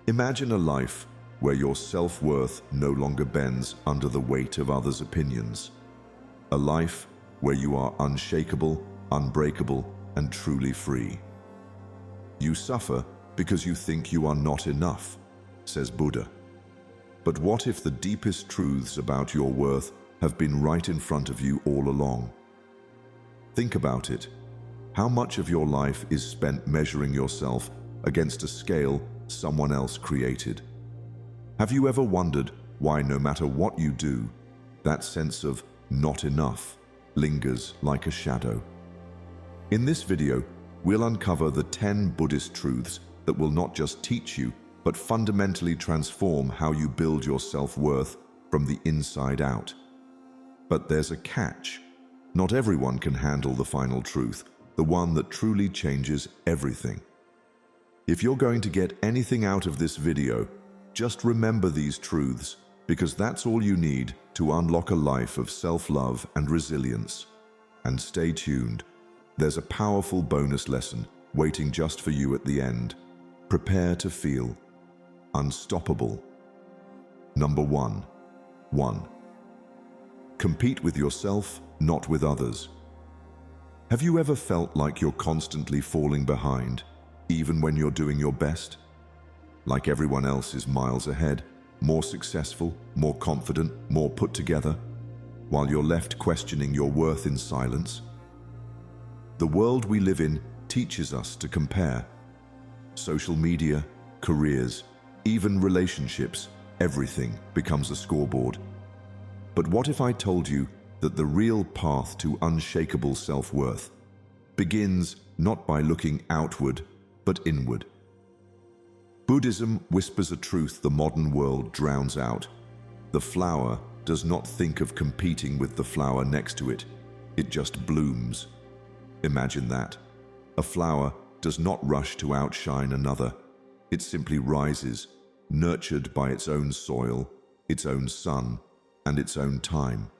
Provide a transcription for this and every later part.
Imagine a life where your self-worth no longer bends under the weight of others' opinions. A life where you are unshakable, unbreakable, and truly free. You suffer because you think you are not enough, says Buddha. But what if the deepest truths about your worth have been right in front of you all along? Think about it. How much of your life is spent measuring yourself against a scale someone else created? Have you ever wondered why, no matter what you do, that sense of not enough lingers like a shadow? In this video, we'll uncover the 10 Buddhist truths that will not just teach you, but fundamentally transform how you build your self-worth from the inside out. But there's a catch. Not everyone can handle the final truth, the one that truly changes everything. If you're going to get anything out of this video, just remember these truths, because that's all you need to unlock a life of self-love and resilience. And stay tuned. There's a powerful bonus lesson waiting just for you at the end. Prepare to feel unstoppable. Number 1. Compete with yourself, not with others. Have you ever felt like you're constantly falling behind, even when you're doing your best? Like everyone else is miles ahead, more successful, more confident, more put together, while you're left questioning your worth in silence? The world we live in teaches us to compare. Social media, careers, even relationships, everything becomes a scoreboard. But what if I told you that the real path to unshakable self-worth begins not by looking outward, but inward? Buddhism whispers a truth the modern world drowns out. The flower does not think of competing with the flower next to it. It just blooms. Imagine that. A flower does not rush to outshine another. It simply rises, nurtured by its own soil, its own sun, and its own time.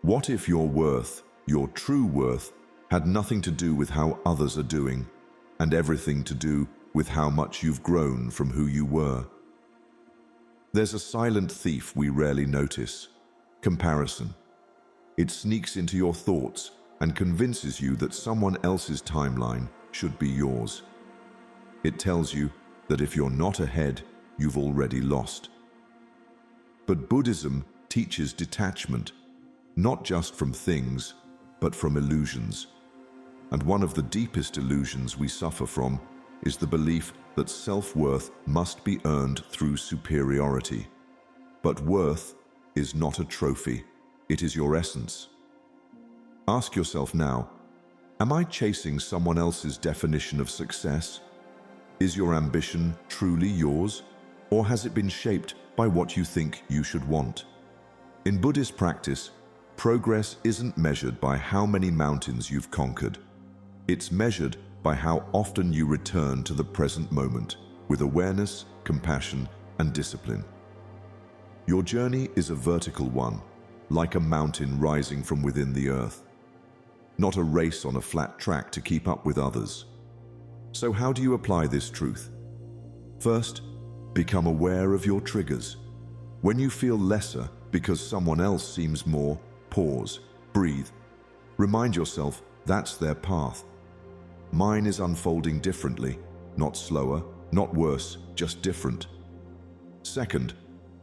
What if your worth, your true worth, had nothing to do with how others are doing, and everything to do with how much you've grown from who you were? There's a silent thief we rarely notice: comparison. It sneaks into your thoughts and convinces you that someone else's timeline should be yours. It tells you that if you're not ahead, you've already lost. But Buddhism teaches detachment, not just from things, but from illusions. And one of the deepest illusions we suffer from is the belief that self-worth must be earned through superiority. But worth is not a trophy, it is your essence. Ask yourself now, am I chasing someone else's definition of success? Is your ambition truly yours, or has it been shaped by what you think you should want? In Buddhist practice, progress isn't measured by how many mountains you've conquered. It's measured by how often you return to the present moment with awareness, compassion, and discipline. Your journey is a vertical one, like a mountain rising from within the earth, not a race on a flat track to keep up with others. So how do you apply this truth? First, become aware of your triggers. When you feel lesser because someone else seems more, pause, breathe. Remind yourself that's their path. Mine is unfolding differently, not slower, not worse, just different. Second,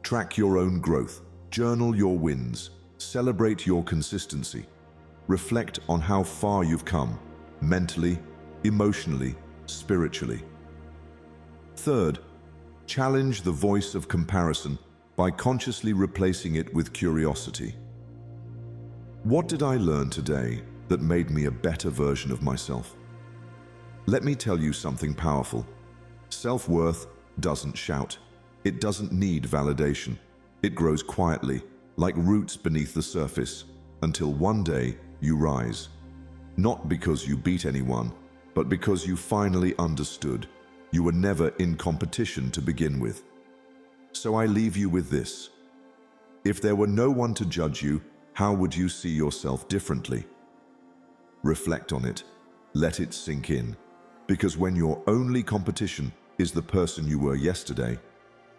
track your own growth. Journal your wins. Celebrate your consistency. Reflect on how far you've come, mentally, emotionally, spiritually. Third, challenge the voice of comparison by consciously replacing it with curiosity. What did I learn today that made me a better version of myself? Let me tell you something powerful. Self-worth doesn't shout. It doesn't need validation. It grows quietly, like roots beneath the surface, until one day you rise. Not because you beat anyone, but because you finally understood you were never in competition to begin with. So I leave you with this. If there were no one to judge you, how would you see yourself differently? Reflect on it. Let it sink in. Because when your only competition is the person you were yesterday,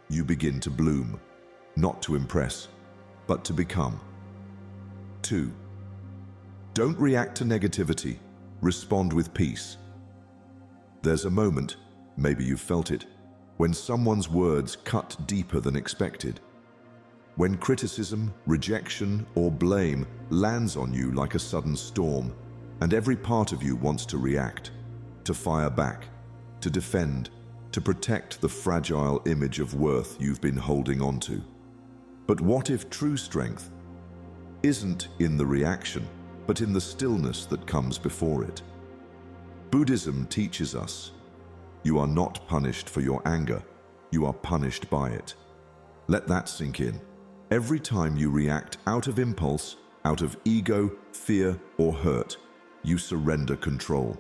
you begin to bloom, not to impress, but to become. 2. Don't react to negativity, respond with peace. There's a moment, maybe you've felt it, when someone's words cut deeper than expected. When criticism, rejection, or blame lands on you like a sudden storm, and every part of you wants to react, to fire back, to defend, to protect the fragile image of worth you've been holding onto. But what if true strength isn't in the reaction, but in the stillness that comes before it? Buddhism teaches us, you are not punished for your anger, you are punished by it. Let that sink in. Every time you react out of impulse, out of ego, fear, or hurt, you surrender control.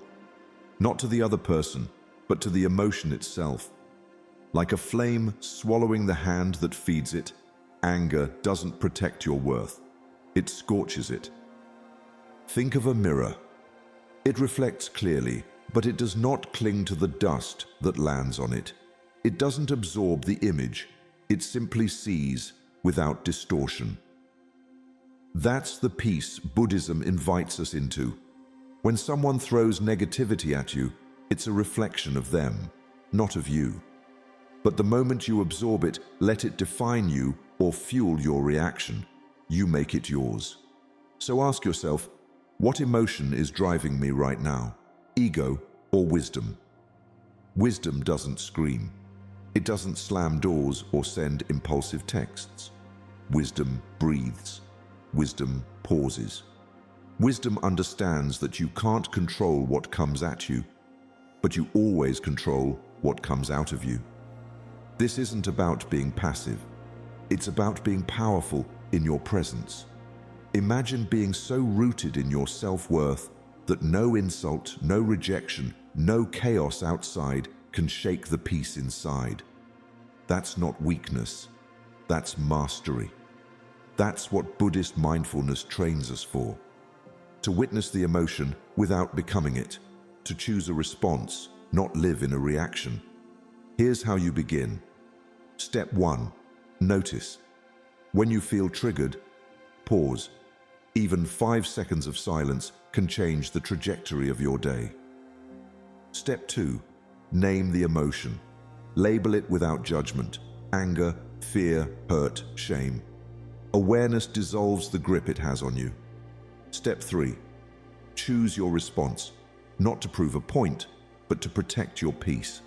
Not to the other person, but to the emotion itself. Like a flame swallowing the hand that feeds it, anger doesn't protect your worth. It scorches it. Think of a mirror. It reflects clearly, but it does not cling to the dust that lands on it. It doesn't absorb the image. It simply sees without distortion. That's the peace Buddhism invites us into. When someone throws negativity at you, it's a reflection of them, not of you. But the moment you absorb it, let it define you or fuel your reaction, you make it yours. So ask yourself, what emotion is driving me right now? Ego or wisdom? Wisdom doesn't scream. It doesn't slam doors or send impulsive texts. Wisdom breathes. Wisdom pauses. Wisdom understands that you can't control what comes at you, but you always control what comes out of you. This isn't about being passive. It's about being powerful in your presence. Imagine being so rooted in your self-worth that no insult, no rejection, no chaos outside can shake the peace inside. That's not weakness. That's mastery. That's what Buddhist mindfulness trains us for. To witness the emotion without becoming it. To choose a response, not live in a reaction. Here's how you begin. Step 1. Notice. When you feel triggered, pause. Even 5 seconds of silence can change the trajectory of your day. Step 2. Name the emotion. Label it without judgment. Anger, fear, hurt, shame. Awareness dissolves the grip it has on you. Step 3. Choose your response, not to prove a point, but to protect your peace.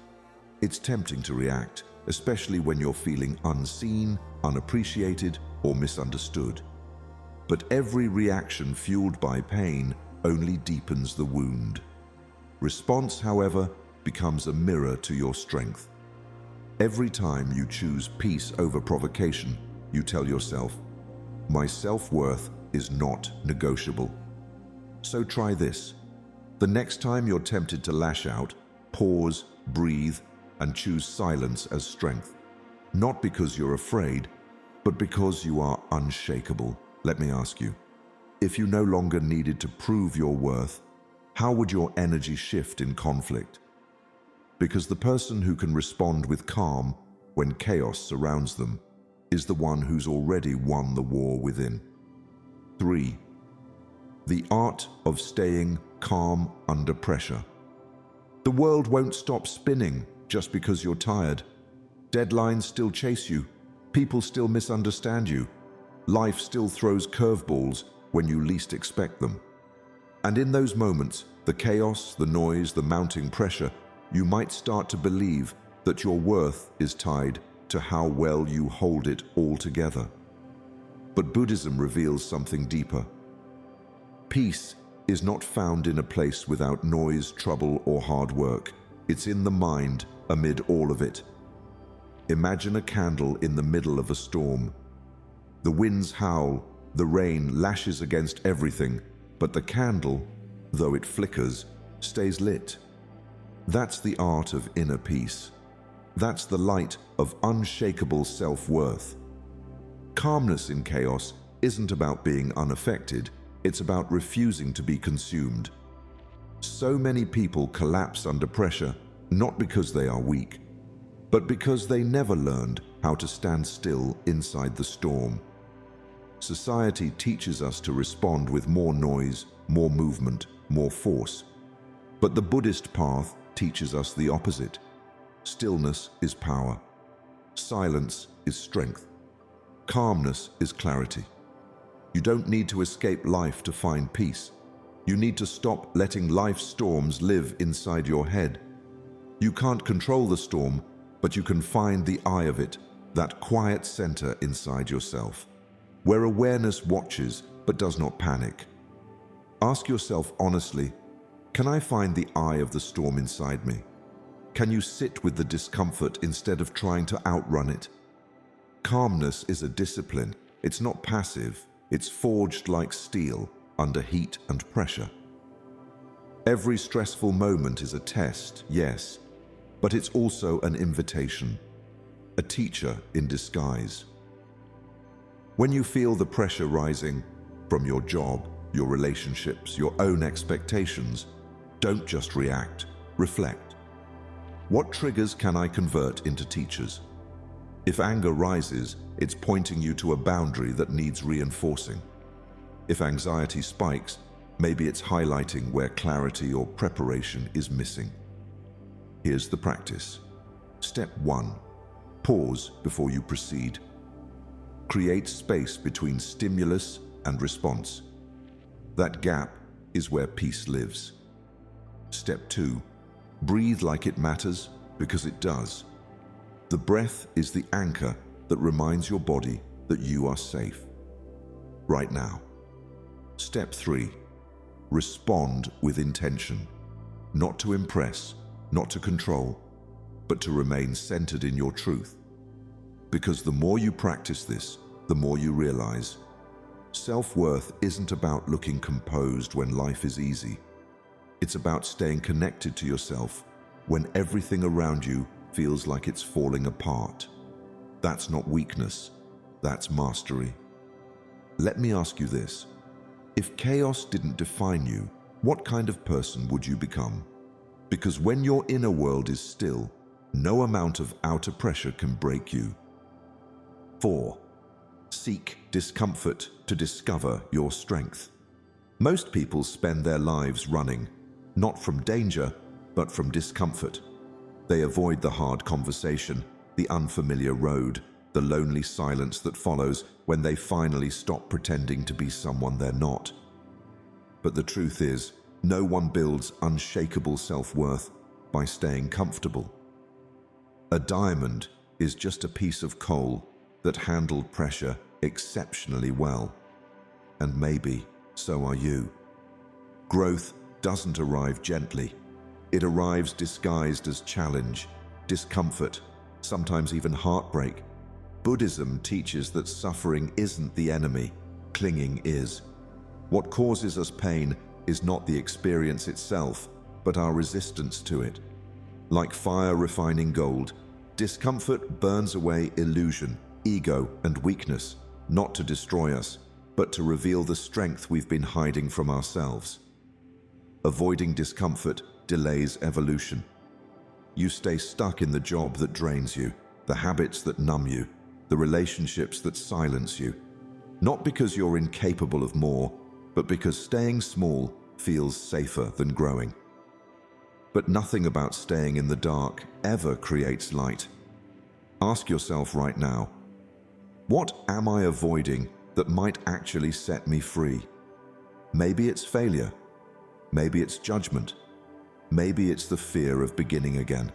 It's tempting to react, especially when you're feeling unseen, unappreciated, or misunderstood. But every reaction fueled by pain only deepens the wound. Response, however, becomes a mirror to your strength. Every time you choose peace over provocation, you tell yourself, my self-worth is not negotiable. So try this. The next time you're tempted to lash out, pause, breathe, and choose silence as strength. Not because you're afraid, but because you are unshakable. Let me ask you, if you no longer needed to prove your worth, how would your energy shift in conflict? Because the person who can respond with calm when chaos surrounds them is the one who's already won the war within. 3. The art of staying calm under pressure. The world won't stop spinning just because you're tired. Deadlines still chase you. People still misunderstand you. Life still throws curveballs when you least expect them. And in those moments, the chaos, the noise, the mounting pressure, you might start to believe that your worth is tied to how well you hold it all together. But Buddhism reveals something deeper. Peace is not found in a place without noise, trouble, or hard work. It's in the mind amid all of it. Imagine a candle in the middle of a storm. The winds howl, the rain lashes against everything, but the candle, though it flickers, stays lit. That's the art of inner peace. That's the light of unshakable self-worth. Calmness in chaos isn't about being unaffected, it's about refusing to be consumed. So many people collapse under pressure, not because they are weak, but because they never learned how to stand still inside the storm. Society teaches us to respond with more noise, more movement, more force. But the Buddhist path teaches us the opposite. Stillness is power. Silence is strength. Calmness is clarity. You don't need to escape life to find peace. You need to stop letting life's storms live inside your head. You can't control the storm, but you can find the eye of it, that quiet center inside yourself, where awareness watches but does not panic. Ask yourself honestly, can I find the eye of the storm inside me? Can you sit with the discomfort instead of trying to outrun it? Calmness is a discipline. It's not passive. It's forged like steel under heat and pressure. Every stressful moment is a test, yes, but it's also an invitation, a teacher in disguise. When you feel the pressure rising from your job, your relationships, your own expectations, don't just react, reflect. What triggers can I convert into teachers? If anger rises, it's pointing you to a boundary that needs reinforcing. If anxiety spikes, maybe it's highlighting where clarity or preparation is missing. Here's the practice. Step 1. Pause before you proceed. Create space between stimulus and response. That gap is where peace lives. Step 2. Breathe like it matters, because it does. The breath is the anchor that reminds your body that you are safe. Right now. Step 3. Respond with intention. Not to impress, not to control, but to remain centered in your truth. Because the more you practice this, the more you realize self-worth isn't about looking composed when life is easy. It's about staying connected to yourself when everything around you feels like it's falling apart. That's not weakness, that's mastery. Let me ask you this. If chaos didn't define you, what kind of person would you become? Because when your inner world is still, no amount of outer pressure can break you. 4. Seek discomfort to discover your strength. Most people spend their lives running, not from danger, but from discomfort. They avoid the hard conversation, the unfamiliar road, the lonely silence that follows when they finally stop pretending to be someone they're not. But the truth is, no one builds unshakable self-worth by staying comfortable. A diamond is just a piece of coal that handled pressure exceptionally well. And maybe so are you. Growth doesn't arrive gently. It arrives disguised as challenge, discomfort, sometimes even heartbreak. Buddhism teaches that suffering isn't the enemy, clinging is. What causes us pain is not the experience itself, but our resistance to it. Like fire refining gold, discomfort burns away illusion, ego, and weakness, not to destroy us, but to reveal the strength we've been hiding from ourselves. Avoiding discomfort delays evolution. You stay stuck in the job that drains you, the habits that numb you, the relationships that silence you. Not because you're incapable of more, but because staying small feels safer than growing. But nothing about staying in the dark ever creates light. Ask yourself right now, what am I avoiding that might actually set me free? Maybe it's failure. Maybe it's judgment. Maybe it's the fear of beginning again.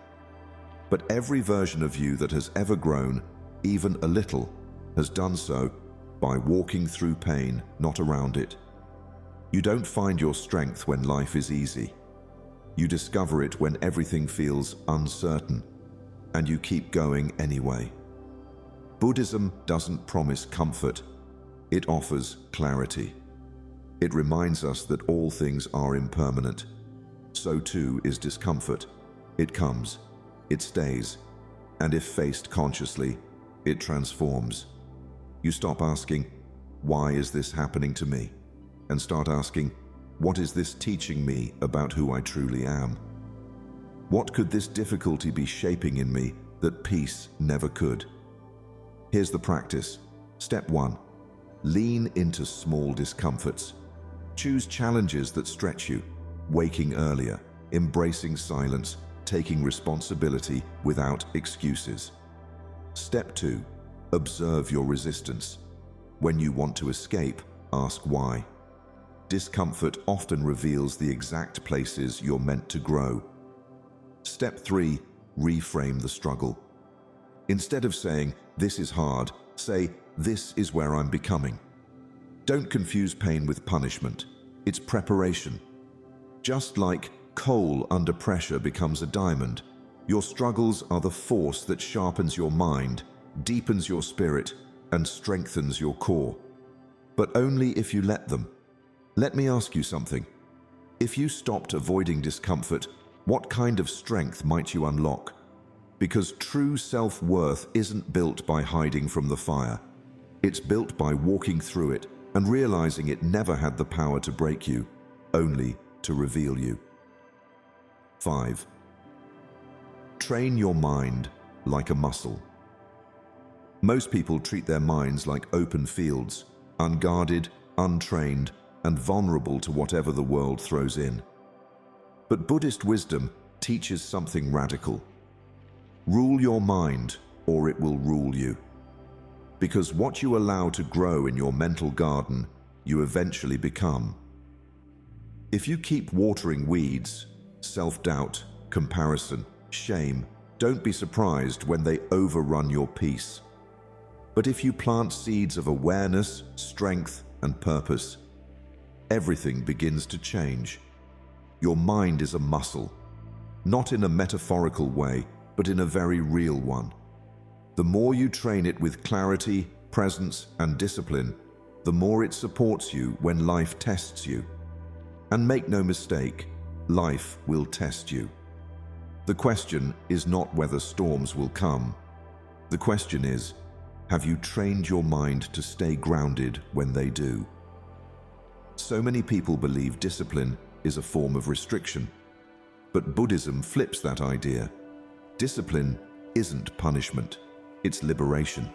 But every version of you that has ever grown, even a little, has done so by walking through pain, not around it. You don't find your strength when life is easy. You discover it when everything feels uncertain, and you keep going anyway. Buddhism doesn't promise comfort. It offers clarity. It reminds us that all things are impermanent. So too is discomfort. It comes, it stays, and if faced consciously, it transforms. You stop asking, why is this happening to me? And start asking, what is this teaching me about who I truly am? What could this difficulty be shaping in me that peace never could. Here's the practice. Step 1. Lean into small discomforts. Choose challenges that stretch you, waking earlier, embracing silence, taking responsibility without excuses. Step 2. Observe your resistance. When you want to escape, ask why. Discomfort often reveals the exact places you're meant to grow. Step 3. Reframe the struggle. Instead of saying, "This is hard," say, "This is where I'm becoming." Don't confuse pain with punishment. It's preparation. Just like coal under pressure becomes a diamond, your struggles are the force that sharpens your mind, deepens your spirit, and strengthens your core. But only if you let them. Let me ask you something. If you stopped avoiding discomfort, what kind of strength might you unlock? Because true self-worth isn't built by hiding from the fire. It's built by walking through it and realizing it never had the power to break you, only to reveal you. 5. Train your mind like a muscle. Most people treat their minds like open fields, unguarded, untrained, and vulnerable to whatever the world throws in. But Buddhist wisdom teaches something radical. Rule your mind, or it will rule you. Because what you allow to grow in your mental garden, you eventually become. If you keep watering weeds, self-doubt, comparison, shame, don't be surprised when they overrun your peace. But if you plant seeds of awareness, strength, and purpose, everything begins to change. Your mind is a muscle, not in a metaphorical way, but in a very real one. The more you train it with clarity, presence, and discipline, the more it supports you when life tests you. And make no mistake, life will test you. The question is not whether storms will come. The question is, have you trained your mind to stay grounded when they do? So many people believe discipline is a form of restriction. But Buddhism flips that idea. Discipline isn't punishment, it's liberation.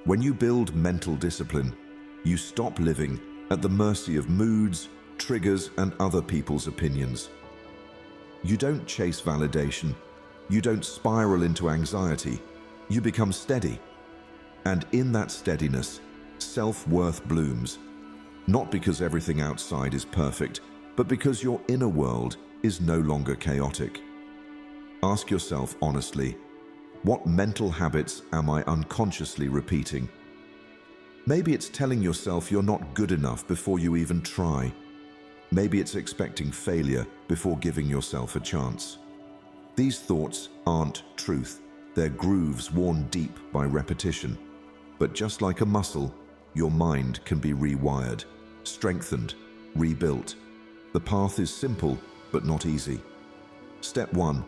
When you build mental discipline, you stop living at the mercy of moods, triggers, and other people's opinions. You don't chase validation. You don't spiral into anxiety. You become steady. And in that steadiness, self-worth blooms. Not because everything outside is perfect, but because your inner world is no longer chaotic. Ask yourself honestly, what mental habits am I unconsciously repeating? Maybe it's telling yourself you're not good enough before you even try. Maybe it's expecting failure before giving yourself a chance. These thoughts aren't truth. They're grooves worn deep by repetition. But just like a muscle, your mind can be rewired, strengthened, rebuilt. The path is simple, but not easy. Step 1.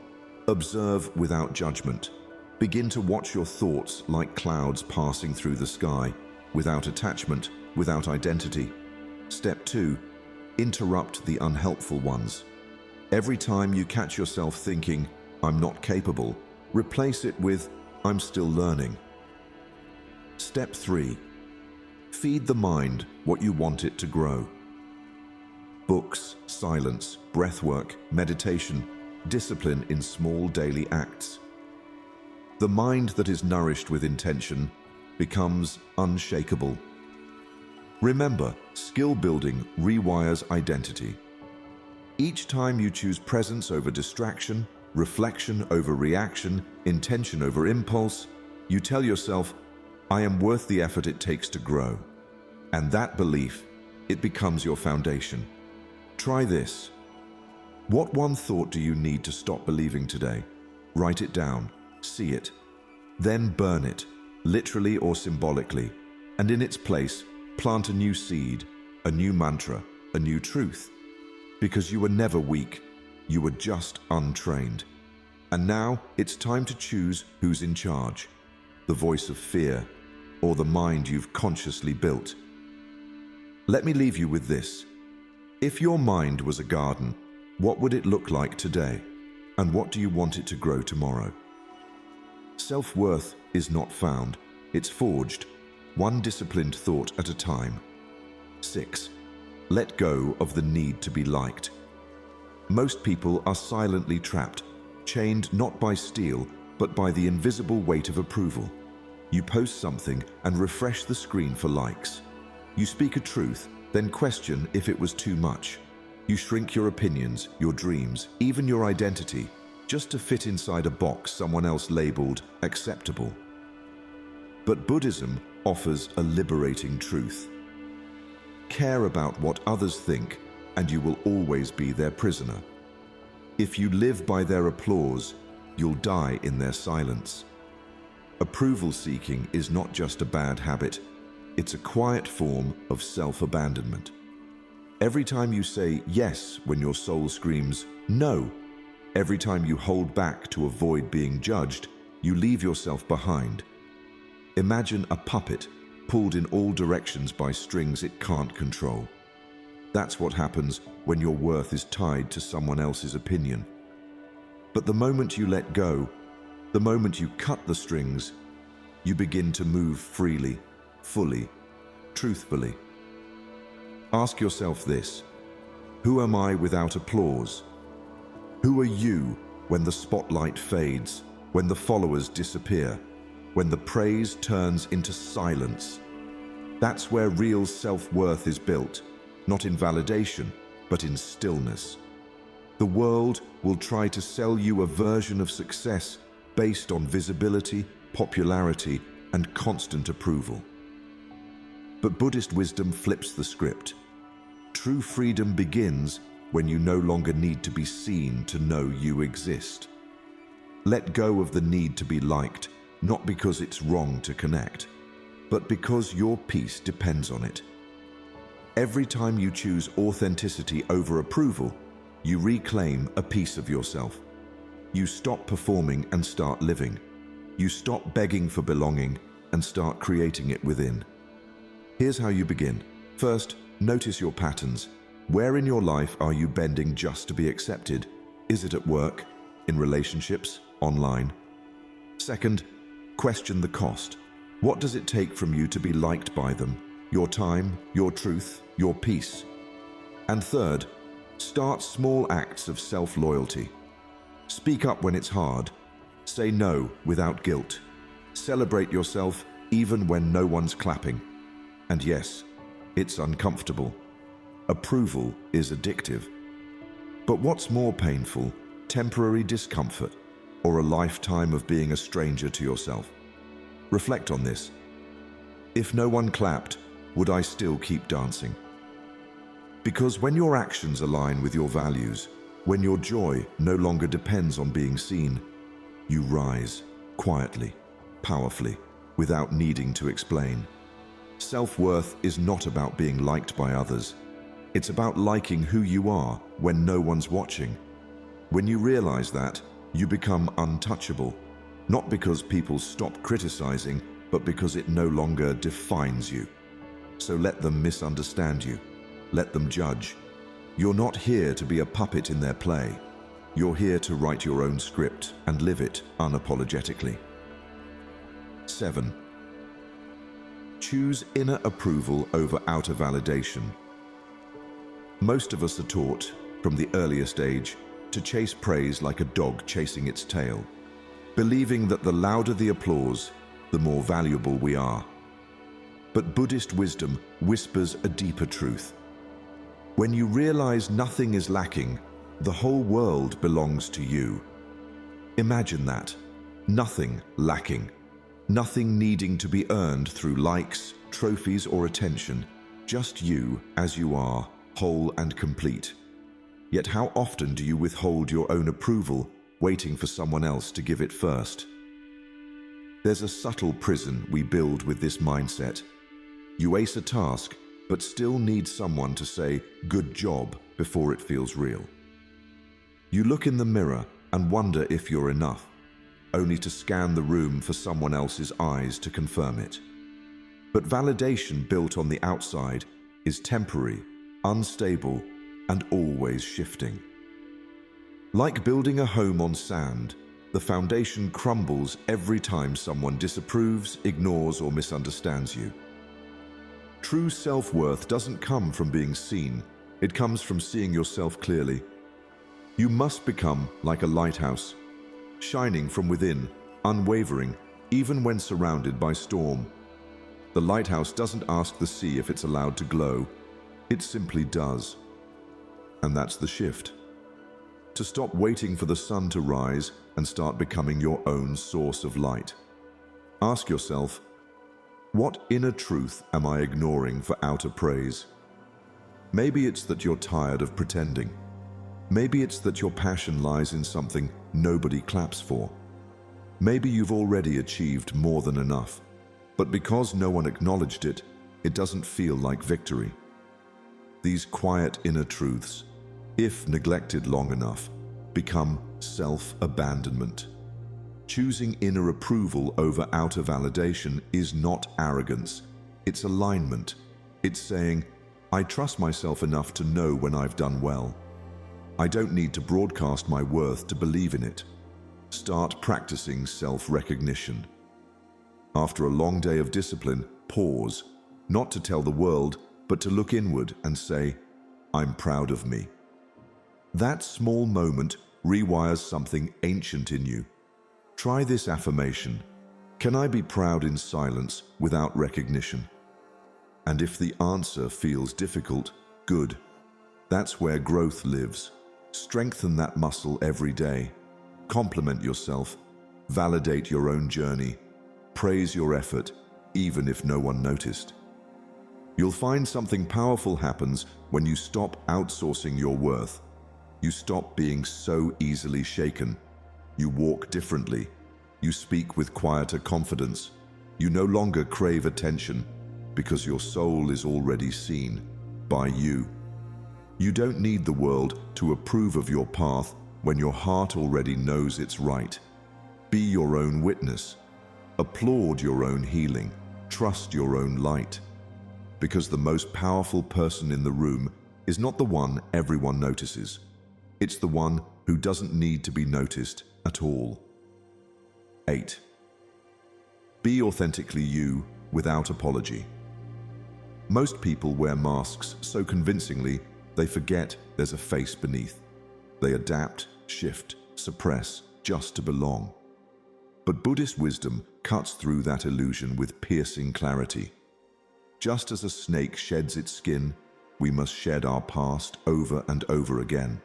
Observe without judgment. Begin to watch your thoughts like clouds passing through the sky, without attachment, without identity. Step 2. Interrupt the unhelpful ones. Every time you catch yourself thinking, "I'm not capable," replace it with, "I'm still learning." Step 3. Feed the mind what you want it to grow. Books, silence, breathwork, meditation, discipline in small daily acts. The mind that is nourished with intention becomes unshakable. Remember, skill building rewires identity. Each time you choose presence over distraction, reflection over reaction, intention over impulse, you tell yourself, "I am worth the effort it takes to grow." And that belief, it becomes your foundation. Try this. What one thought do you need to stop believing today? Write it down, see it. Then burn it, literally or symbolically. And in its place, plant a new seed, a new mantra, a new truth. Because you were never weak, you were just untrained. And now it's time to choose who's in charge. The voice of fear, or the mind you've consciously built. Let me leave you with this. If your mind was a garden, what would it look like today? And what do you want it to grow tomorrow? Self-worth is not found, it's forged, one disciplined thought at a time. 6. Let go of the need to be liked. Most people are silently trapped, chained not by steel, but by the invisible weight of approval. You post something and refresh the screen for likes. You speak a truth, then question if it was too much. You shrink your opinions, your dreams, even your identity, just to fit inside a box someone else labeled acceptable. But Buddhism offers a liberating truth. Care about what others think, and you will always be their prisoner. If you live by their applause, you'll die in their silence. Approval seeking is not just a bad habit, it's a quiet form of self-abandonment. Every time you say yes when your soul screams no, every time you hold back to avoid being judged, you leave yourself behind. Imagine a puppet pulled in all directions by strings it can't control. That's what happens when your worth is tied to someone else's opinion. But the moment you let go, the moment you cut the strings, you begin to move freely, fully, truthfully. Ask yourself this: who am I without applause? Who are you when the spotlight fades, when the followers disappear, when the praise turns into silence? That's where real self-worth is built, not in validation, but in stillness. The world will try to sell you a version of success based on visibility, popularity, and constant approval. But Buddhist wisdom flips the script. True freedom begins when you no longer need to be seen to know you exist. Let go of the need to be liked, not because it's wrong to connect, but because your peace depends on it. Every time you choose authenticity over approval, you reclaim a piece of yourself. You stop performing and start living. You stop begging for belonging and start creating it within. Here's how you begin. First, notice your patterns. Where in your life are you bending just to be accepted? Is it at work, in relationships, online? Second, question the cost. What does it take from you to be liked by them? Your time, your truth, your peace. And third, start small acts of self-loyalty. Speak up when it's hard. Say no without guilt. Celebrate yourself even when no one's clapping. And yes, it's uncomfortable. Approval is addictive. But what's more painful, temporary discomfort or a lifetime of being a stranger to yourself? Reflect on this. If no one clapped, would I still keep dancing? Because when your actions align with your values, when your joy no longer depends on being seen, you rise quietly, powerfully, without needing to explain. Self-worth is not about being liked by others. It's about liking who you are when no one's watching. When you realize that, you become untouchable, not because people stop criticizing, but because it no longer defines you. So let them misunderstand you. Let them judge. You're not here to be a puppet in their play. You're here to write your own script and live it unapologetically. 7. Choose inner approval over outer validation. Most of us are taught, from the earliest age, to chase praise like a dog chasing its tail, believing that the louder the applause, the more valuable we are. But Buddhist wisdom whispers a deeper truth. When you realize nothing is lacking, the whole world belongs to you. Imagine that. Nothing lacking. Nothing needing to be earned through likes, trophies, or attention. Just you as you are, whole and complete. Yet how often do you withhold your own approval, waiting for someone else to give it first? There's a subtle prison we build with this mindset. You ace a task, but still need someone to say, "Good job," before it feels real. You look in the mirror and wonder if you're enough, only to scan the room for someone else's eyes to confirm it. But validation built on the outside is temporary, unstable, and always shifting. Like building a home on sand, the foundation crumbles every time someone disapproves, ignores, or misunderstands you. True self-worth doesn't come from being seen, it comes from seeing yourself clearly. You must become like a lighthouse, shining from within, unwavering, even when surrounded by storm. The lighthouse doesn't ask the sea if it's allowed to glow, it simply does. And that's the shift. To stop waiting for the sun to rise and start becoming your own source of light. Ask yourself, what inner truth am I ignoring for outer praise? Maybe it's that you're tired of pretending. Maybe it's that your passion lies in something nobody claps for. Maybe you've already achieved more than enough, but because no one acknowledged it, it doesn't feel like victory. These quiet inner truths, if neglected long enough, become self-abandonment. Choosing inner approval over outer validation is not arrogance, it's alignment. It's saying, I trust myself enough to know when I've done well. I don't need to broadcast my worth to believe in it. Start practicing self-recognition. After a long day of discipline, pause, not to tell the world, but to look inward and say, I'm proud of me. That small moment rewires something ancient in you. Try this affirmation. Can I be proud in silence without recognition? And if the answer feels difficult, good. That's where growth lives. Strengthen that muscle every day. Compliment yourself. Validate your own journey. Praise your effort, even if no one noticed. You'll find something powerful happens when you stop outsourcing your worth. You stop being so easily shaken. You walk differently. You speak with quieter confidence. You no longer crave attention because your soul is already seen by you. You don't need the world to approve of your path when your heart already knows it's right. Be your own witness. Applaud your own healing. Trust your own light. Because the most powerful person in the room is not the one everyone notices. It's the one who doesn't need to be noticed at all. 8. Be authentically you without apology. Most people wear masks so convincingly they forget there's a face beneath. They adapt, shift, suppress just to belong. But Buddhist wisdom cuts through that illusion with piercing clarity. Just as a snake sheds its skin, we must shed our past over and over again.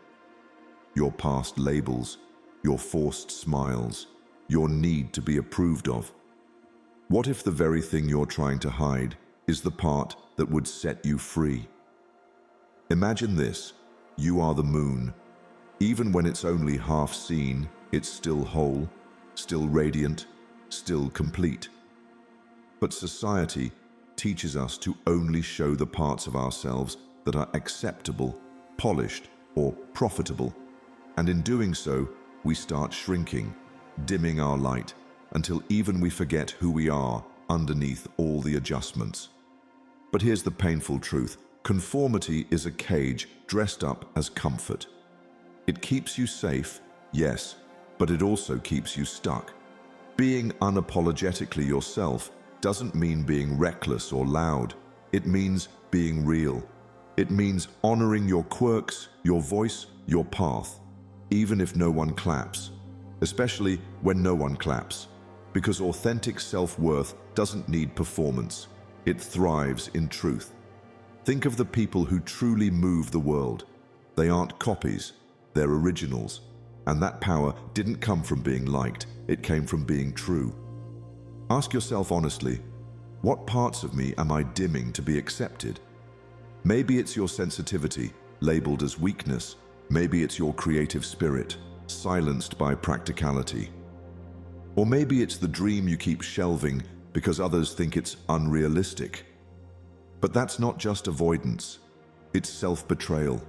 Your past labels, your forced smiles, your need to be approved of. What if the very thing you're trying to hide is the part that would set you free? Imagine this, you are the moon. Even when it's only half seen, it's still whole, still radiant, still complete. But society teaches us to only show the parts of ourselves that are acceptable, polished, or profitable. And in doing so, we start shrinking, dimming our light, until even we forget who we are underneath all the adjustments. But here's the painful truth. Conformity is a cage dressed up as comfort. It keeps you safe, yes, but it also keeps you stuck. Being unapologetically yourself doesn't mean being reckless or loud. It means being real. It means honoring your quirks, your voice, your path, even if no one claps, especially when no one claps, because authentic self-worth doesn't need performance. It thrives in truth. Think of the people who truly move the world. They aren't copies, they're originals. And that power didn't come from being liked, it came from being true. Ask yourself honestly, what parts of me am I dimming to be accepted? Maybe it's your sensitivity, labeled as weakness. Maybe it's your creative spirit, silenced by practicality. Or maybe it's the dream you keep shelving because others think it's unrealistic. But that's not just avoidance, it's self-betrayal.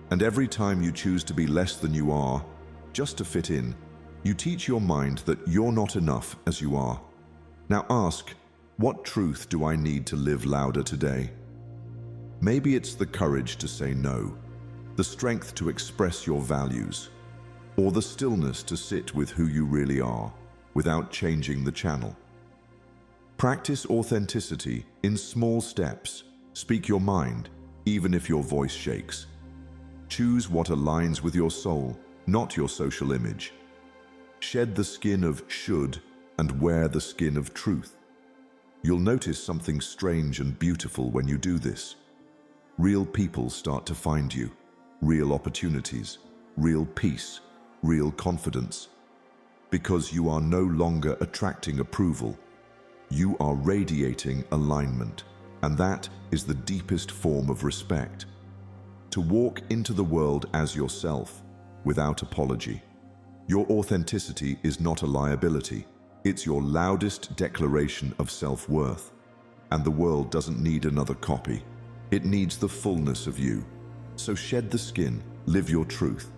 And every time you choose to be less than you are, just to fit in, you teach your mind that you're not enough as you are. Now ask, what truth do I need to live louder today? Maybe it's the courage to say no, the strength to express your values, or the stillness to sit with who you really are without changing the channel. Practice authenticity in small steps. Speak your mind, even if your voice shakes. Choose what aligns with your soul, not your social image. Shed the skin of should and wear the skin of truth. You'll notice something strange and beautiful when you do this. Real people start to find you, real opportunities, real peace, real confidence. Because you are no longer attracting approval, you are radiating alignment, and that is the deepest form of respect. To walk into the world as yourself, without apology. Your authenticity is not a liability. It's your loudest declaration of self-worth. And the world doesn't need another copy. It needs the fullness of you. So shed the skin, live your truth.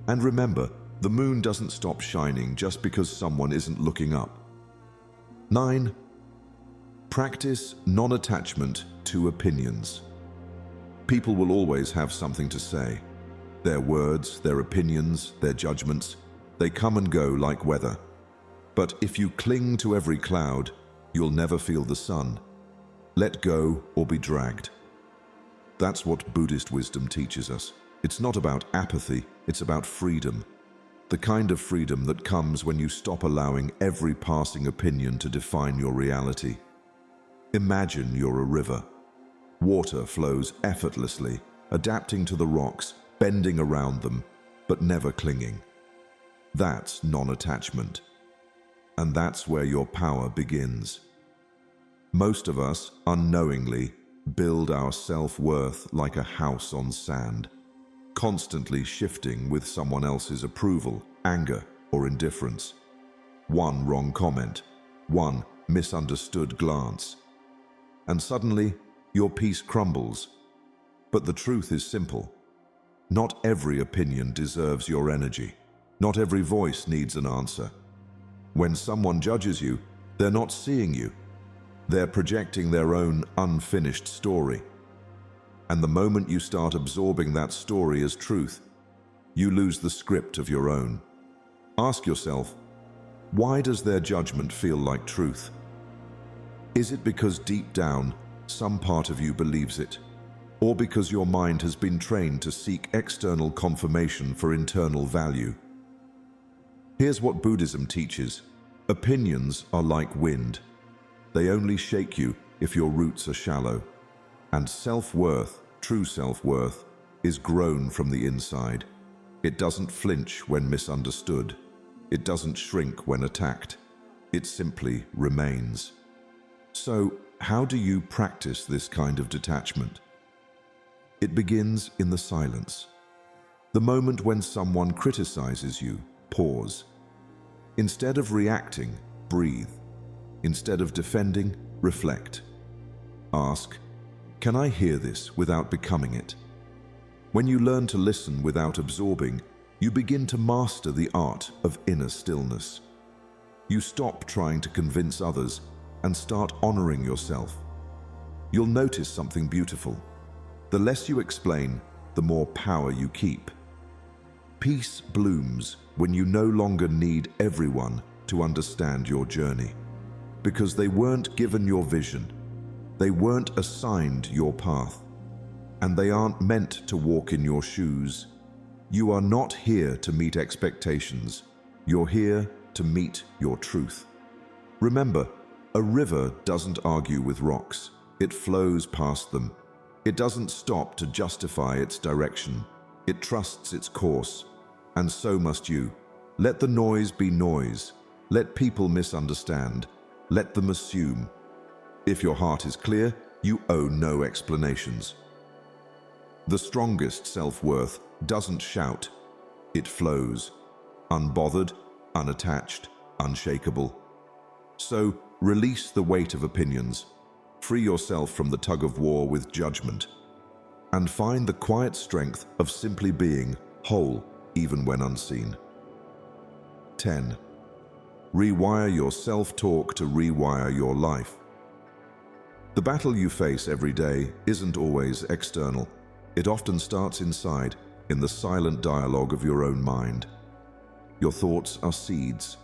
And remember, the moon doesn't stop shining just because someone isn't looking up. 9. Practice non-attachment to opinions. People will always have something to say. Their words, their opinions, their judgments, they come and go like weather. But if you cling to every cloud, you'll never feel the sun. Let go or be dragged. That's what Buddhist wisdom teaches us. It's not about apathy, it's about freedom. The kind of freedom that comes when you stop allowing every passing opinion to define your reality. Imagine you're a river. Water flows effortlessly, adapting to the rocks, bending around them, but never clinging. That's non-attachment. And that's where your power begins. Most of us, unknowingly, build our self-worth like a house on sand, constantly shifting with someone else's approval, anger, or indifference. One wrong comment, one misunderstood glance, and suddenly your peace crumbles. But the truth is simple. Not every opinion deserves your energy. Not every voice needs an answer. When someone judges you, they're not seeing you. They're projecting their own unfinished story. And the moment you start absorbing that story as truth, you lose the script of your own. Ask yourself, why does their judgment feel like truth? Is it because deep down, some part of you believes it? Or because your mind has been trained to seek external confirmation for internal value? Here's what Buddhism teaches. Opinions are like wind. They only shake you if your roots are shallow. And self-worth, true self-worth, is grown from the inside. It doesn't flinch when misunderstood. It doesn't shrink when attacked. It simply remains. So, how do you practice this kind of detachment? It begins in the silence. The moment when someone criticizes you, pause. Instead of reacting, breathe. Instead of defending, reflect. Ask, can I hear this without becoming it? When you learn to listen without absorbing, you begin to master the art of inner stillness. You stop trying to convince others and start honoring yourself. You'll notice something beautiful. The less you explain, the more power you keep. Peace blooms when you no longer need everyone to understand your journey, because they weren't given your vision, they weren't assigned your path, and they aren't meant to walk in your shoes. You are not here to meet expectations, you're here to meet your truth. Remember, a river doesn't argue with rocks, it flows past them. It doesn't stop to justify its direction, it trusts its course. And so must you. Let the noise be noise. Let people misunderstand. Let them assume. If your heart is clear, you owe no explanations. The strongest self-worth doesn't shout. It flows. Unbothered, unattached, unshakable. So, release the weight of opinions. Free yourself from the tug-of-war with judgment. And find the quiet strength of simply being whole, even when unseen. 10. Rewire your self-talk to rewire your life. The battle you face every day isn't always external. It often starts inside, in the silent dialogue of your own mind. Your thoughts are seeds.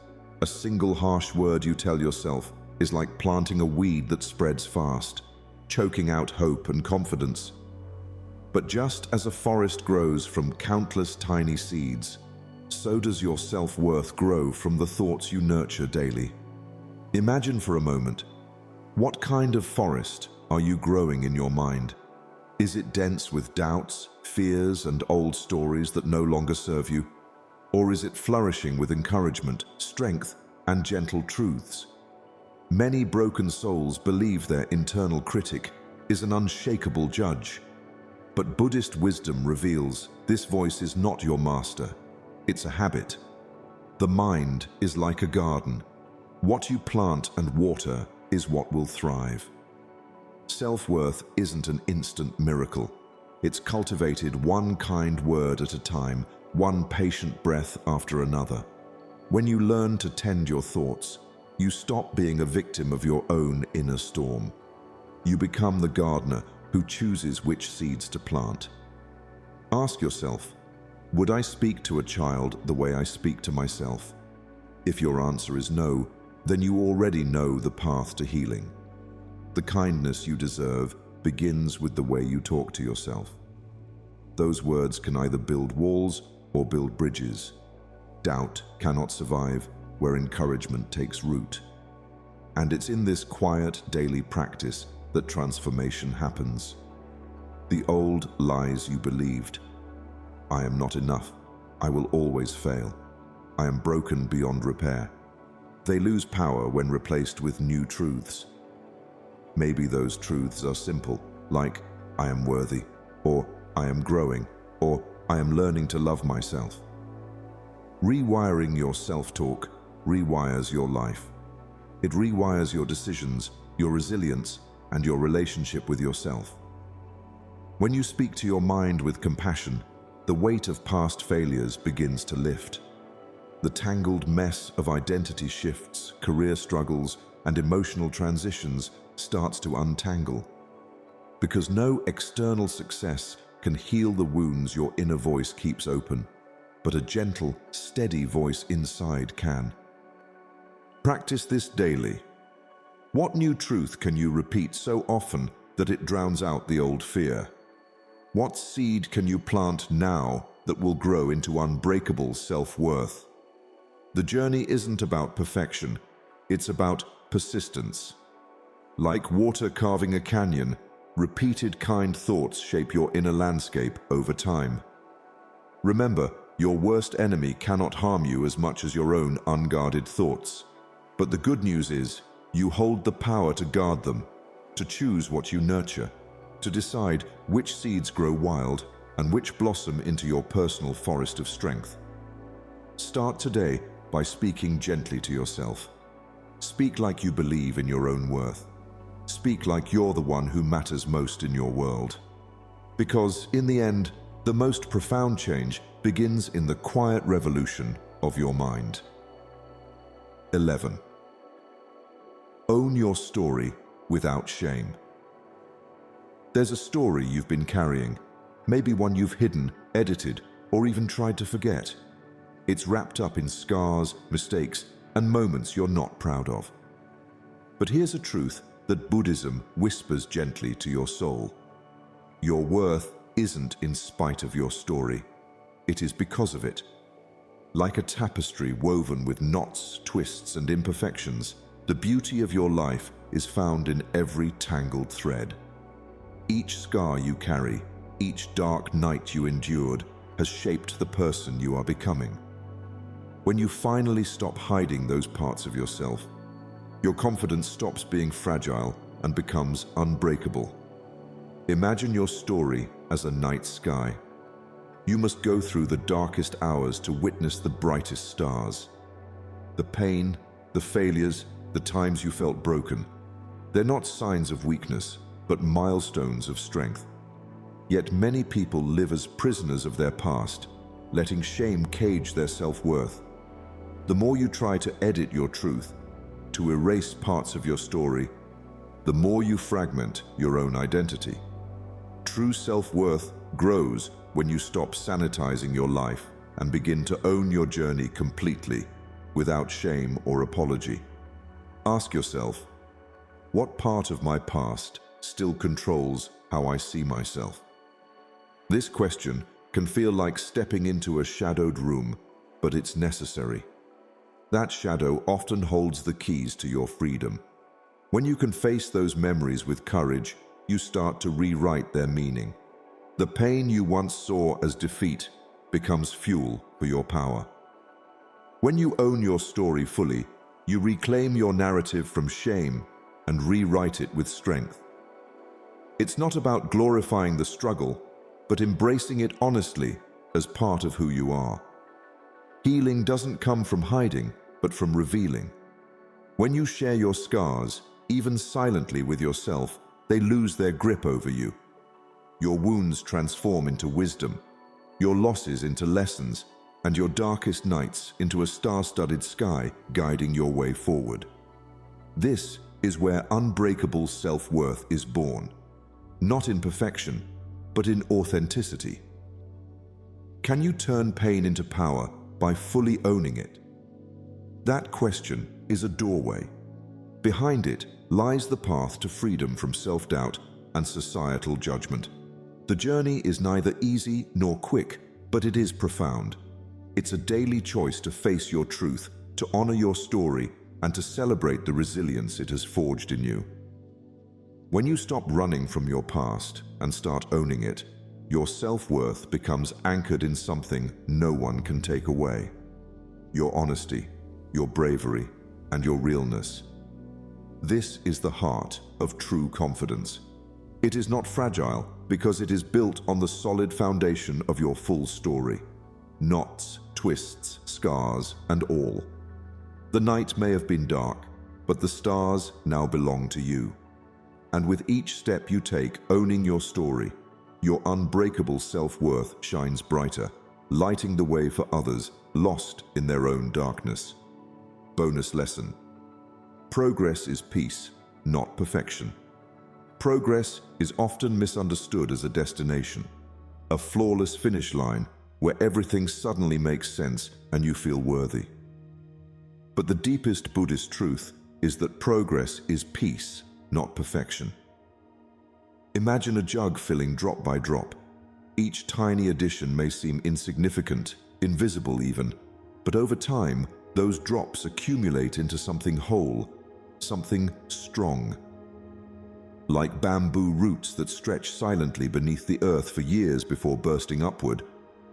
A single harsh word you tell yourself is like planting a weed that spreads fast, choking out hope and confidence. But just as a forest grows from countless tiny seeds, so does your self-worth grow from the thoughts you nurture daily. Imagine for a moment, what kind of forest are you growing in your mind? Is it dense with doubts, fears, and old stories that no longer serve you? Or is it flourishing with encouragement, strength, and gentle truths? Many broken souls believe their internal critic is an unshakable judge. But Buddhist wisdom reveals this voice is not your master. It's a habit. The mind is like a garden. What you plant and water is what will thrive. Self-worth isn't an instant miracle. It's cultivated one kind word at a time, one patient breath after another. When you learn to tend your thoughts, you stop being a victim of your own inner storm. You become the gardener who chooses which seeds to plant. Ask yourself, would I speak to a child the way I speak to myself? If your answer is no, then you already know the path to healing. The kindness you deserve begins with the way you talk to yourself. Those words can either build walls or build bridges. Doubt cannot survive where encouragement takes root. And it's in this quiet daily practice that transformation happens. The old lies you believed. I am not enough. I will always fail. I am broken beyond repair. They lose power when replaced with new truths. Maybe those truths are simple, like I am worthy, or I am growing, or I am learning to love myself. Rewiring your self-talk rewires your life. It rewires your decisions, your resilience, and your relationship with yourself. When you speak to your mind with compassion, the weight of past failures begins to lift. The tangled mess of identity shifts, career struggles, and emotional transitions starts to untangle. Because no external success can heal the wounds your inner voice keeps open, but a gentle, steady voice inside can. Practice this daily. What new truth can you repeat so often that it drowns out the old fear? What seed can you plant now that will grow into unbreakable self-worth? The journey isn't about perfection, it's about persistence. Like water carving a canyon, repeated kind thoughts shape your inner landscape over time. Remember, your worst enemy cannot harm you as much as your own unguarded thoughts. But the good news is, you hold the power to guard them, to choose what you nurture, to decide which seeds grow wild and which blossom into your personal forest of strength. Start today by speaking gently to yourself. Speak like you believe in your own worth. Speak like you're the one who matters most in your world. Because in the end, the most profound change begins in the quiet revolution of your mind. 11. Own your story without shame. There's a story you've been carrying, maybe one you've hidden, edited, or even tried to forget. It's wrapped up in scars, mistakes, and moments you're not proud of. But here's a truth that Buddhism whispers gently to your soul. Your worth isn't in spite of your story. It is because of it. Like a tapestry woven with knots, twists, and imperfections, the beauty of your life is found in every tangled thread. Each scar you carry, each dark night you endured, has shaped the person you are becoming. When you finally stop hiding those parts of yourself, your confidence stops being fragile and becomes unbreakable. Imagine your story as a night sky. You must go through the darkest hours to witness the brightest stars. The pain, the failures, the times you felt broken, they're not signs of weakness, but milestones of strength. Yet many people live as prisoners of their past, letting shame cage their self-worth. The more you try to edit your truth, to erase parts of your story, the more you fragment your own identity. True self-worth grows when you stop sanitizing your life and begin to own your journey completely, without shame or apology. Ask yourself, what part of my past still controls how I see myself? This question can feel like stepping into a shadowed room, but it's necessary. That shadow often holds the keys to your freedom. When you can face those memories with courage, you start to rewrite their meaning. The pain you once saw as defeat becomes fuel for your power. When you own your story fully, you reclaim your narrative from shame and rewrite it with strength. It's not about glorifying the struggle, but embracing it honestly as part of who you are. Healing doesn't come from hiding, but from revealing. When you share your scars, even silently with yourself, they lose their grip over you. Your wounds transform into wisdom, your losses into lessons, and your darkest nights into a star-studded sky guiding your way forward. This is where unbreakable self-worth is born, not in perfection, but in authenticity. Can you turn pain into power by fully owning it? That question is a doorway. Behind it lies the path to freedom from self-doubt and societal judgment. The journey is neither easy nor quick, but it is profound. It's a daily choice to face your truth, to honor your story, and to celebrate the resilience it has forged in you. When you stop running from your past and start owning it, your self-worth becomes anchored in something no one can take away. Your honesty, your bravery, and your realness. This is the heart of true confidence. It is not fragile because it is built on the solid foundation of your full story. Knots, twists, scars, and all. The night may have been dark, but the stars now belong to you. And with each step you take owning your story, your unbreakable self-worth shines brighter, lighting the way for others lost in their own darkness. Bonus lesson. Progress is peace, not perfection. Progress is often misunderstood as a destination, a flawless finish line where everything suddenly makes sense and you feel worthy. But the deepest Buddhist truth is that progress is peace, not perfection. Imagine a jug filling drop by drop. Each tiny addition may seem insignificant, invisible even, but over time, those drops accumulate into something whole, something strong. Like bamboo roots that stretch silently beneath the earth for years before bursting upward,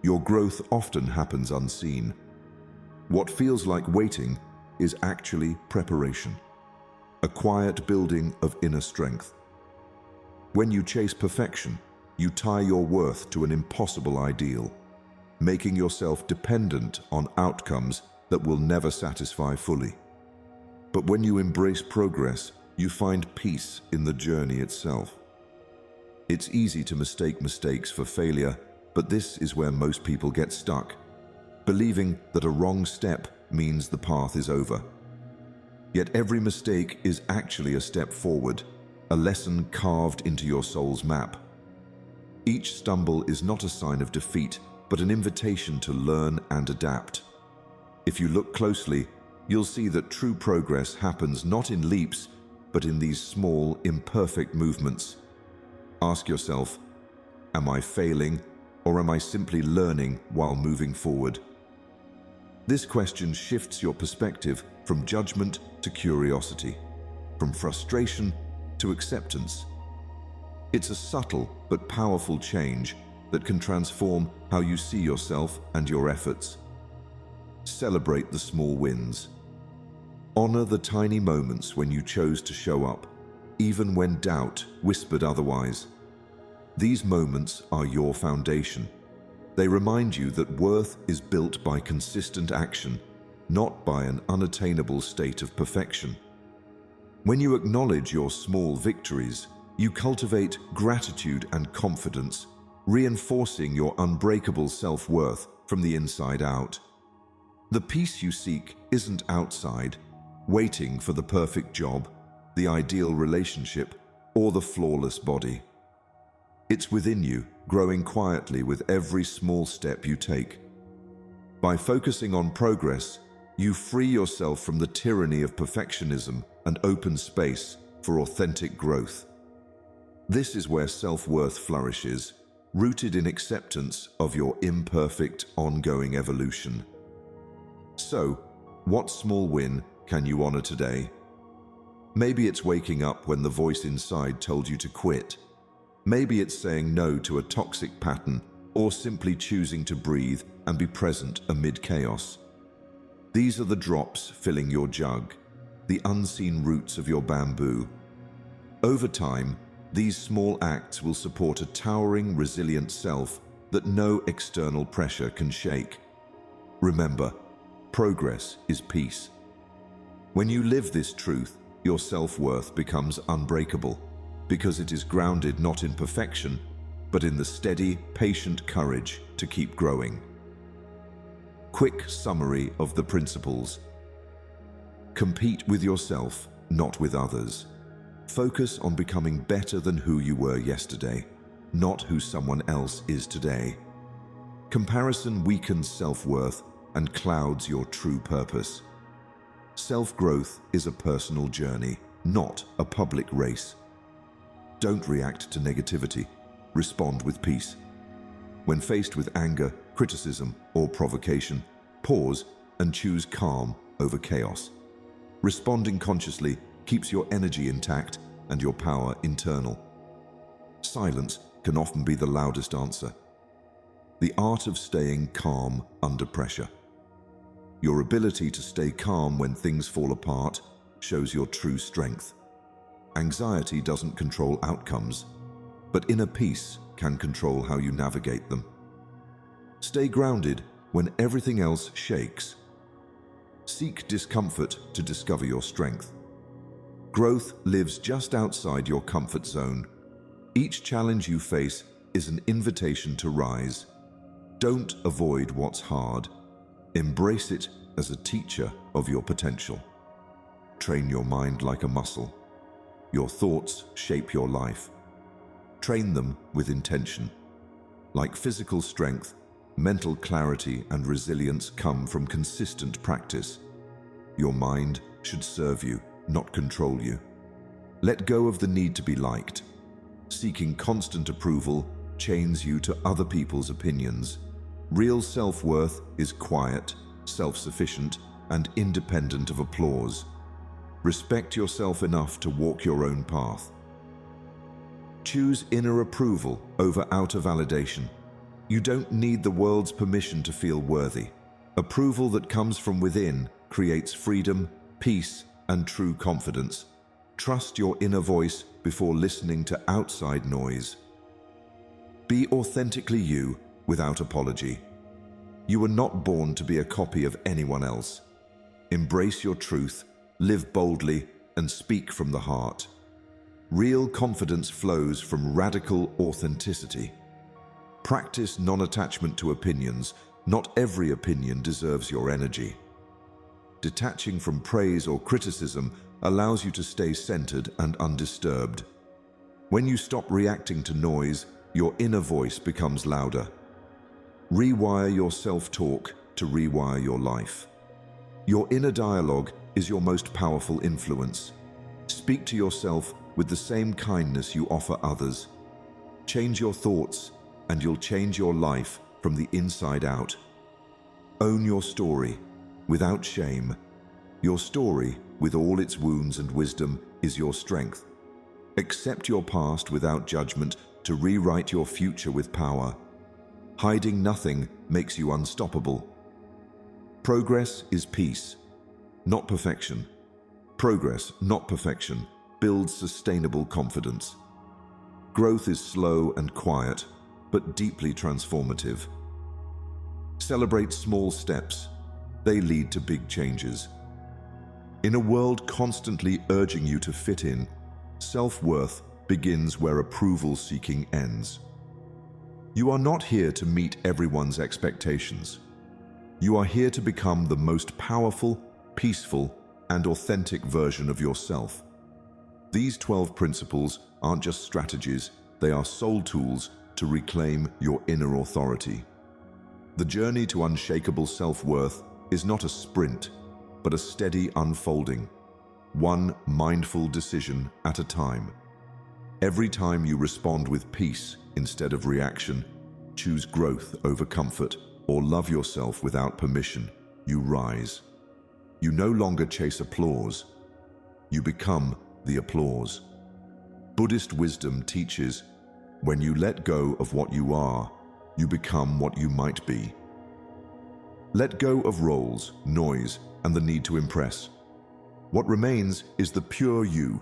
your growth often happens unseen. What feels like waiting is actually preparation, a quiet building of inner strength. When you chase perfection, you tie your worth to an impossible ideal, making yourself dependent on outcomes that will never satisfy fully. But when you embrace progress, you find peace in the journey itself. It's easy to mistake mistakes for failure, but this is where most people get stuck, believing that a wrong step means the path is over. Yet every mistake is actually a step forward, a lesson carved into your soul's map. Each stumble is not a sign of defeat, but an invitation to learn and adapt. If you look closely, you'll see that true progress happens not in leaps, but in these small, imperfect movements. Ask yourself, am I failing, or am I simply learning while moving forward? This question shifts your perspective from judgment to curiosity, from frustration to acceptance. It's a subtle but powerful change that can transform how you see yourself and your efforts. Celebrate the small wins. Honor the tiny moments when you chose to show up, even when doubt whispered otherwise. These moments are your foundation. They remind you that worth is built by consistent action, not by an unattainable state of perfection. When you acknowledge your small victories, you cultivate gratitude and confidence, reinforcing your unbreakable self-worth from the inside out. The peace you seek isn't outside, waiting for the perfect job, the ideal relationship, or the flawless body. It's within you, growing quietly with every small step you take. By focusing on progress, you free yourself from the tyranny of perfectionism and open space for authentic growth. This is where self-worth flourishes, rooted in acceptance of your imperfect, ongoing evolution. So, what small win can you honor today? Maybe it's waking up when the voice inside told you to quit. Maybe it's saying no to a toxic pattern, or simply choosing to breathe and be present amid chaos. These are the drops filling your jug, the unseen roots of your bamboo. Over time, these small acts will support a towering, resilient self that no external pressure can shake. Remember, progress is peace. When you live this truth, your self-worth becomes unbreakable, because it is grounded not in perfection, but in the steady, patient courage to keep growing. Quick summary of the principles. Compete with yourself, not with others. Focus on becoming better than who you were yesterday, not who someone else is today. Comparison weakens self-worth and clouds your true purpose. Self-growth is a personal journey, not a public race. Don't react to negativity. Respond with peace. When faced with anger, criticism, or provocation, pause and choose calm over chaos. Responding consciously keeps your energy intact and your power internal. Silence can often be the loudest answer. The art of staying calm under pressure. Your ability to stay calm when things fall apart shows your true strength. Anxiety doesn't control outcomes, but inner peace can control how you navigate them. Stay grounded when everything else shakes. Seek discomfort to discover your strength. Growth lives just outside your comfort zone. Each challenge you face is an invitation to rise. Don't avoid what's hard. Embrace it as a teacher of your potential. Train your mind like a muscle. Your thoughts shape your life. Train them with intention. Like physical strength, mental clarity and resilience come from consistent practice. Your mind should serve you, not control you. Let go of the need to be liked. Seeking constant approval chains you to other people's opinions. Real self-worth is quiet, self-sufficient, and independent of applause. Respect yourself enough to walk your own path. Choose inner approval over outer validation. You don't need the world's permission to feel worthy. Approval that comes from within creates freedom, peace, and true confidence. Trust your inner voice before listening to outside noise. Be authentically you without apology. You were not born to be a copy of anyone else. Embrace your truth, live boldly, and speak from the heart. Real confidence flows from radical authenticity. Practice non-attachment to opinions. Not every opinion deserves your energy. Detaching from praise or criticism allows you to stay centered and undisturbed. When you stop reacting to noise, your inner voice becomes louder. Rewire your self-talk to rewire your life. Your inner dialogue is your most powerful influence. Speak to yourself with the same kindness you offer others. Change your thoughts, and you'll change your life from the inside out. Own your story without shame. Your story, with all its wounds and wisdom, is your strength. Accept your past without judgment to rewrite your future with power. Hiding nothing makes you unstoppable. Progress is peace, not perfection. Progress, not perfection, builds sustainable confidence. Growth is slow and quiet, but deeply transformative. Celebrate small steps. They lead to big changes. In a world constantly urging you to fit in, self-worth begins where approval-seeking ends. You are not here to meet everyone's expectations. You are here to become the most powerful, peaceful, and authentic version of yourself. These 12 principles aren't just strategies, they are soul tools to reclaim your inner authority. The journey to unshakable self-worth is not a sprint, but a steady unfolding, one mindful decision at a time. Every time you respond with peace instead of reaction, choose growth over comfort, or love yourself without permission, you rise. You no longer chase applause. You become the applause. Buddhist wisdom teaches, when you let go of what you are, you become what you might be. Let go of roles, noise, and the need to impress. What remains is the pure you,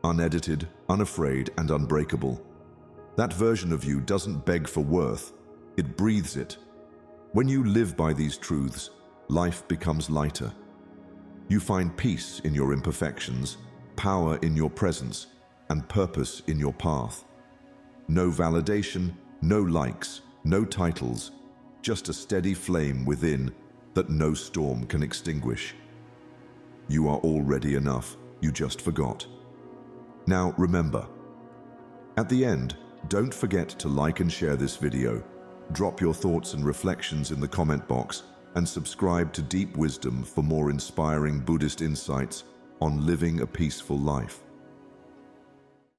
unedited, unafraid, and unbreakable. That version of you doesn't beg for worth, it breathes it. When you live by these truths, life becomes lighter. You find peace in your imperfections, power in your presence, and purpose in your path. No validation, no likes, no titles, just a steady flame within that no storm can extinguish. You are already enough, you just forgot. Now remember, at the end, don't forget to like and share this video, drop your thoughts and reflections in the comment box, and subscribe to Deep Wisdom for more inspiring Buddhist insights on living a peaceful life.